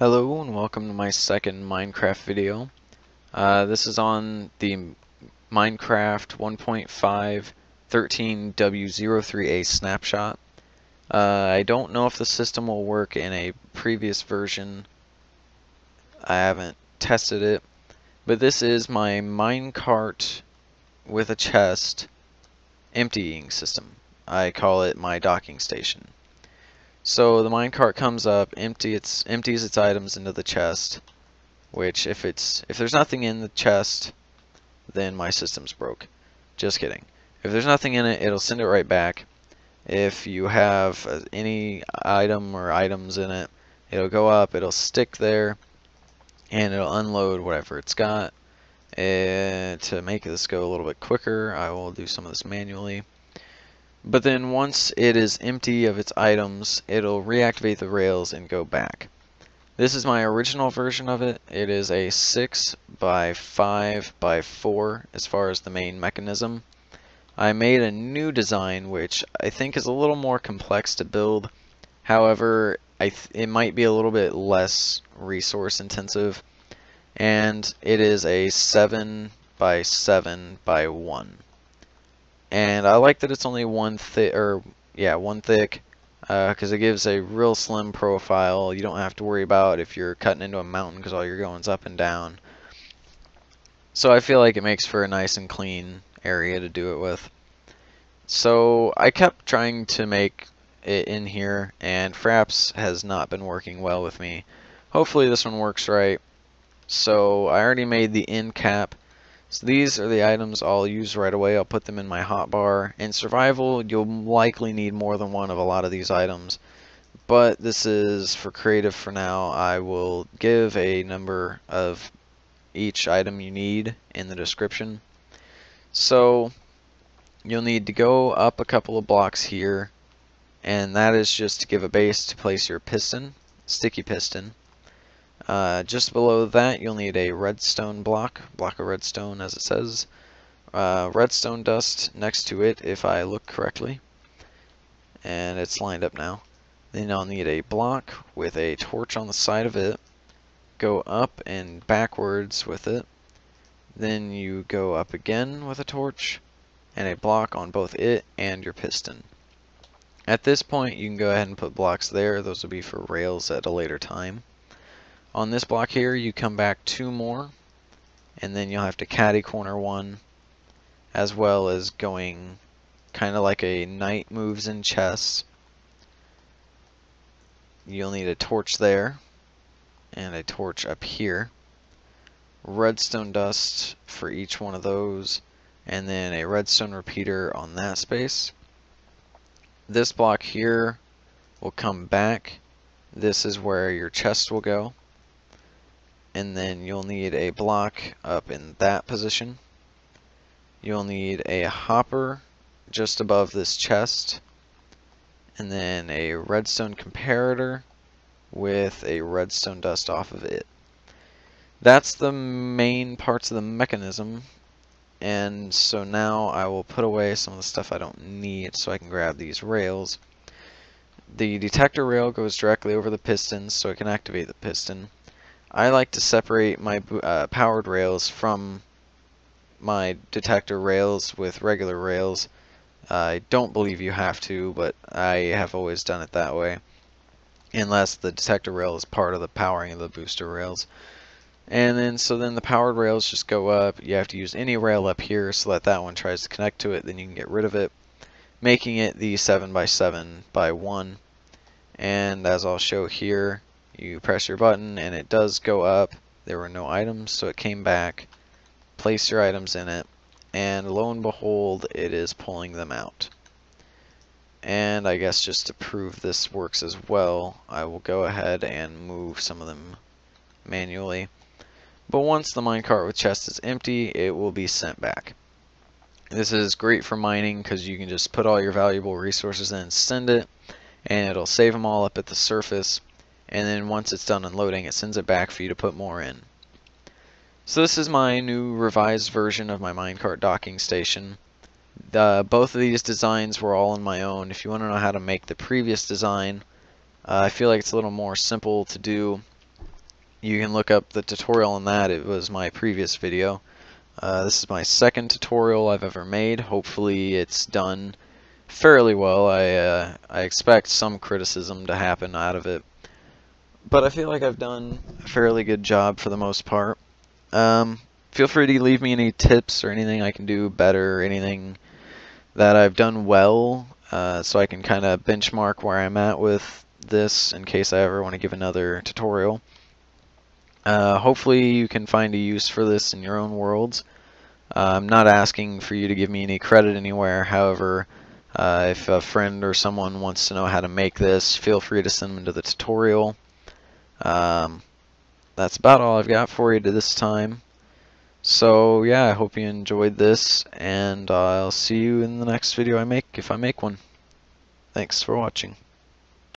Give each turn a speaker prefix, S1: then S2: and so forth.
S1: Hello and welcome to my second Minecraft video. This is on the Minecraft 1.5 13W03A snapshot. I don't know if the system will work in a previous version. I haven't tested it, but this is my minecart with a chest emptying system. I call it my docking station. So the minecart comes up, empties its items into the chest, which if there's nothing in the chest, then my system's broke. Just kidding. If there's nothing in it, it'll send it right back. If you have any item or items in it, it'll go up, it'll stick there, and it'll unload whatever it's got. And to make this go a little bit quicker, I will do some of this manually. But then once it is empty of its items, it'll reactivate the rails and go back. This is my original version of it. It is a 6 by 5 by 4 as far as the main mechanism. I made a new design which I think is a little more complex to build. However, it might be a little bit less resource intensive. And it is a 7 by 7 by 1. And I like that it's only one thick, because it gives a real slim profile. You don't have to worry about if you're cutting into a mountain because all you're going's up and down. So I feel like it makes for a nice and clean area to do it with. So I kept trying to make it in here, and Fraps has not been working well with me. Hopefully this one works right. So I already made the end cap. So these are the items I'll use right away. I'll put them in my hotbar. In survival, you'll likely need more than one of a lot of these items. But this is for creative for now. I will give a number of each item you need in the description. So you'll need to go up a couple of blocks here. And that is just to give a base to place your piston, sticky piston. Just below that, you'll need a redstone block of redstone as it says. Redstone dust next to it, if I look correctly. And it's lined up now. Then I'll need a block with a torch on the side of it. Go up and backwards with it. Then you go up again with a torch and a block on both it and your piston. At this point, you can go ahead and put blocks there. Those will be for rails at a later time. On this block here, you come back 2 more, and then you'll have to caddy corner 1, as well as going kind of like a knight moves in chess. You'll need a torch there, and a torch up here. Redstone dust for each one of those, and then a redstone repeater on that space. This block here will come back. This is where your chest will go. And then you'll need a block up in that position. You'll need a hopper just above this chest, and then a redstone comparator with a redstone dust off of it. That's the main parts of the mechanism, and so now I will put away some of the stuff I don't need so I can grab these rails. The detector rail goes directly over the piston so I can activate the piston. I like to separate my powered rails from my detector rails with regular rails. I don't believe you have to, but I have always done it that way. Unless the detector rail is part of the powering of the booster rails. And then, then the powered rails just go up. You have to use any rail up here so that one tries to connect to it, then you can get rid of it, making it the 7 by 7 by 1. And as I'll show here, you press your button and it does go up. There were no items, so it came back. Place your items in it, and lo and behold, it is pulling them out. And I guess just to prove this works as well, I will go ahead and move some of them manually. But once the minecart with chest is empty, it will be sent back. This is great for mining because you can just put all your valuable resources in and send it, and it'll save them all up at the surface. And then once it's done unloading, it sends it back for you to put more in. So this is my new revised version of my minecart docking station. Both of these designs were all on my own. If you want to know how to make the previous design, I feel like it's a little more simple to do. you can look up the tutorial on that. It was my previous video. This is my second tutorial I've ever made. Hopefully it's done fairly well. I expect some criticism to happen out of it, but I feel like I've done a fairly good job for the most part. Feel free to leave me any tips or anything I can do better, or anything that I've done well, so I can kind of benchmark where I'm at with this in case I ever want to give another tutorial. Hopefully you can find a use for this in your own worlds. I'm not asking for you to give me any credit anywhere. However, if a friend or someone wants to know how to make this, feel free to send them to the tutorial. That's about all I've got for you to this time. So yeah, I hope you enjoyed this, and I'll see you in the next video I make, if I make one. Thanks for watching.